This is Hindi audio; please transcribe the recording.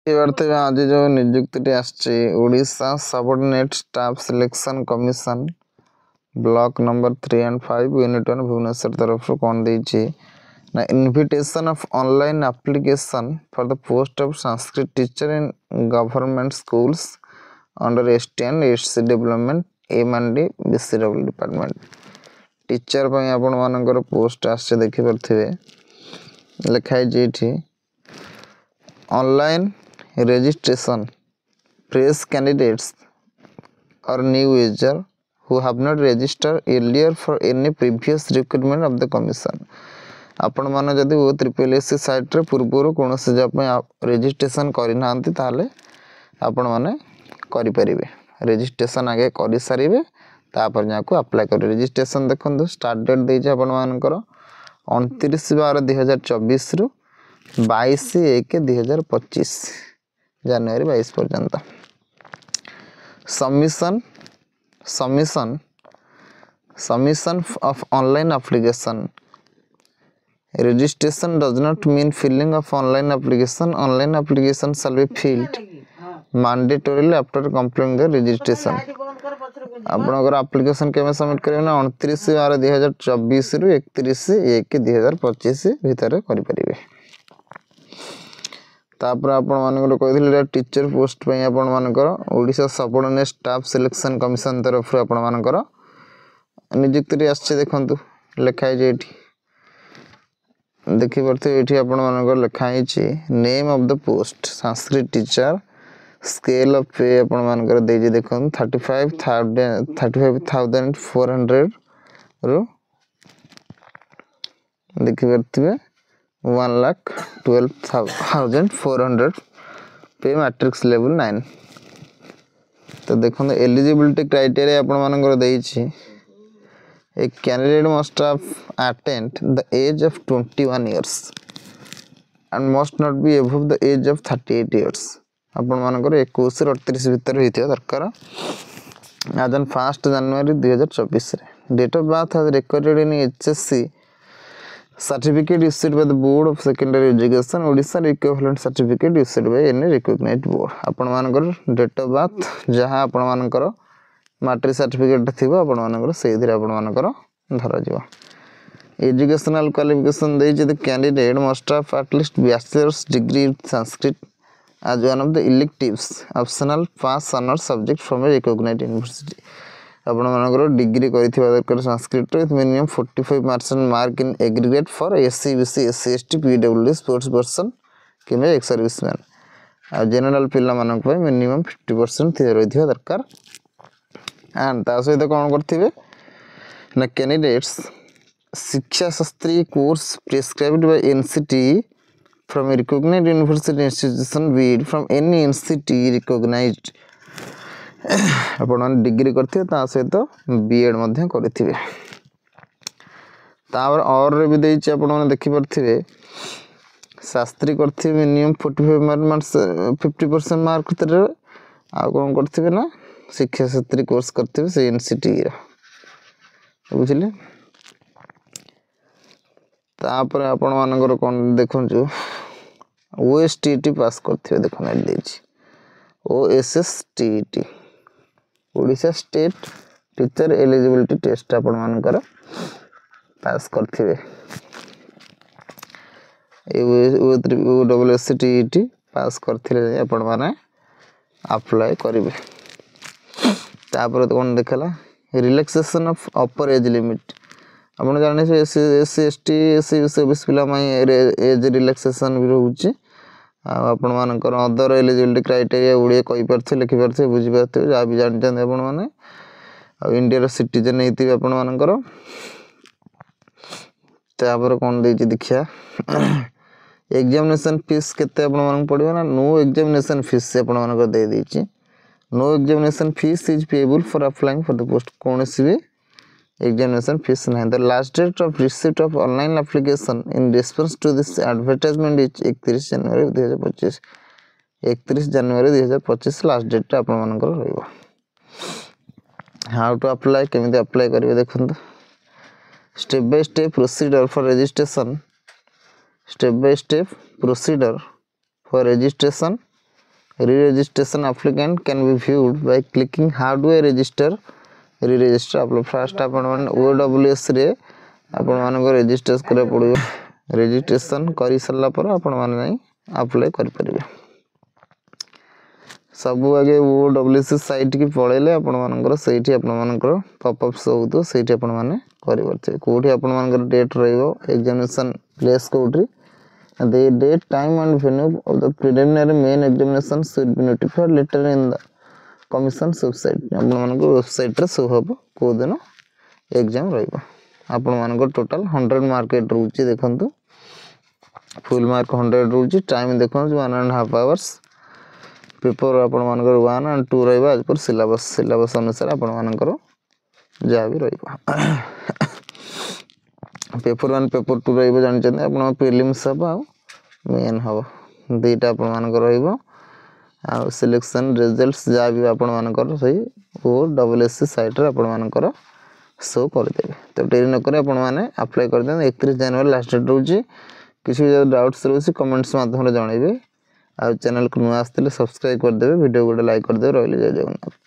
अर्थ आज जो नियुक्ति आशा subordinate staff selection commission block number 3 and 5 unit 1 Bhubaneswar तरफ कौन देछि ना invitation of online application for the post of Sanskrit teacher in government schools under ST and SC development M and D BCW department teacher पई आपण मानकर पोस्ट आसे देखि परथिबे लिखाई जेठी online registration fresh candidates or new user who have not registered earlier for any previous recruitment of the commission आपण माने जदि ओ ट्रिपल एससी साइट रे पूर्वरो कोनोसी जॉब में रजिस्ट्रेशन करि नांती ताले आपण माने करि परिबे रजिस्ट्रेशन आगे करि सारिबे तापर जाको अप्लाई करि रजिस्ट्रेशन देखंतु स्टार्ट डेट देइ छै आपण मानकर 29/12/2024 रु 22/1/2025 जनवरी 22 पर्यंत submission of online application registration does not mean filling of online application shall be filled mandatorily after completing the registration आपनकर एप्लीकेशन केमे सबमिट करिवे ना 29/12/2024 रु 31/1/2025 भीतर करि परिबे तापर आपण मानकर कहिथिले टीचर पोस्ट पई आपण मानकर Odisha subordinate staff selection commission तरफ आपण मानकर नियुक्ति आछे देखंतु लिखाई जेठी देखि परथे एठी आपण मानकर लिखाई छी name of the post Sanskrit teacher scale of पे आपण मानकर देइ जे देखन 35,400 रु देखि परथिबे 1,12,400 पे मैट्रिक्स लेवल 9 तो देखो एलिजिबिलिटी क्राइटेरिया आपण मानकर देइ छी a candidate must have attend the age of 21 years and must not be above the age of 38 years आपण मानकर 21 से 38 भीतर होइथिया दरकार आज ऑन 1 जनवरी 2024 रे date of birth has recorded in HSC certificate issued by the board of secondary education odisha equivalent certificate issued by any recognized board आपण मानकर डेट ऑफ बर्थ जहां आपण मानकर मैट्रिक सर्टिफिकेट थिबो आपण मानकर सेहि धरे आपण मानकर धरा जिवो educational qualification they J the candidate must have at least bachelors degree in Sanskrit as one of the electives optional pass honors subject from a recognized university आपण मानकर डिग्री करिथिबा दरकार Sanskrit with minimum 45% mark in aggregate for SC BC SC ST PWD sports person किमे एक सर्विसमैन आ जनरल पिल्ला मानक पय मिनिमम 50% थि रहिथिबा दरकार एंड ता सहित कोन करथिबे ना कैंडिडेट्स शिक्षा Shastri course prescribed bye NCT from a recognized university institution bid from any NCT recognized आपण डिग्री करथिबे ता सहित बीएड मध्ये करथिबे तावर और रे भी देइ छै आपण माने देखि परथिबे शास्त्री करथिबे मिनिमम 45 मार्क्स 50% मार्क तरे आ कोन करथिबे ना शिक्षा शास्त्री कोर्स करथिबे से एनसीटी रा बुझिले तापर आपण मानकर कोन देखंजु ओएसटीटी पास करथिबे देखन एड देइ छै OSSTT Odisha state teacher eligibility test आपण मानकर पास करथिबे ओडब्ल्यूएससीटीटी पास करथिले आपण माने अप्लाई करिवे तापर कोन देखला relaxation of upper age limit आपण जाने से एससी एसटी एससी ओबीसी पिला माई एज रिलैक्सेशन भी रहउची आपण मानकर अदर एलिजिबिलिटी क्राइटेरिया उडे कहि परथे लिखि परथे बुझि परथे जा भी जान जन आपण माने इंडिया रो सिटीजन हेति आपण मानकर तापर कोन देइ छि देखिया एग्जामिनेशन फीस केते आपण मानक पडिबो ना नो एग्जामिनेशन फीस से आपण मानकर दे दै छि no examination fees is payable for applying for the post कोनसी भी examination fees नहीं the last date of receipt of online application in response to this advertisement is 31 January 2025 31 January 2025 last date आपण मानकर रहइबो हाउ टू अप्लाई केमिति अप्लाई करिवे देखंतु step by step procedure for registration step by step procedure for registration re-registration applicant can be viewed by clicking how do I register re-register apply first आपण माने OWS रे आपण मानको रजिस्टर करे पड़िबो रजिस्ट्रेशन करि सल्ला पर आपण माने नै अप्लाई कर परिबे सब आगे OWS साइट की पळेले आपण मानकर सेठी आपण मानकर पॉपअप शो होतो सेठी आपण माने करि परते कोठी आपण मानकर डेट रहइबो एग्जामिनेशन प्लेस कोठी the date time and venue of the preliminary main examination should be notified later in the commission website आपण मानको वेबसाइट रे शो हबो को दिन एग्जाम रहइबो आपण मानको टोटल 100 मार्क रहउची देखंतु फुल मार्क 100 रहउची टाइम देखंतु 1.5 आवर्स पेपर आपण मानकर 1 and 2 रहइबा आज पर सिलेबस अनुसार आपण मानकर जा भी रहइबा पेपर 1 पेपर 2 रहइबो जानि छथि आपण प्रीलिम्स हबो आ मेन हबो दुईटा आपण मानकर रहइबो आ सिलेक्शन रिजल्ट्स जा भी आपण मानकर सही OWS साइट रे आपण मानकर शो कर देबे तो डेरी न करे आपण माने अप्लाई कर देन 31 जनवरी लास्ट डेट रहउची किसी भी डाउट्स रहउची कमेंट्स माध्यम रे जणाइबे आ चैनल को नुआ आस्तिले सब्सक्राइब कर देबे वीडियो को लाइक कर देबे रहले जय जगन्नाथ।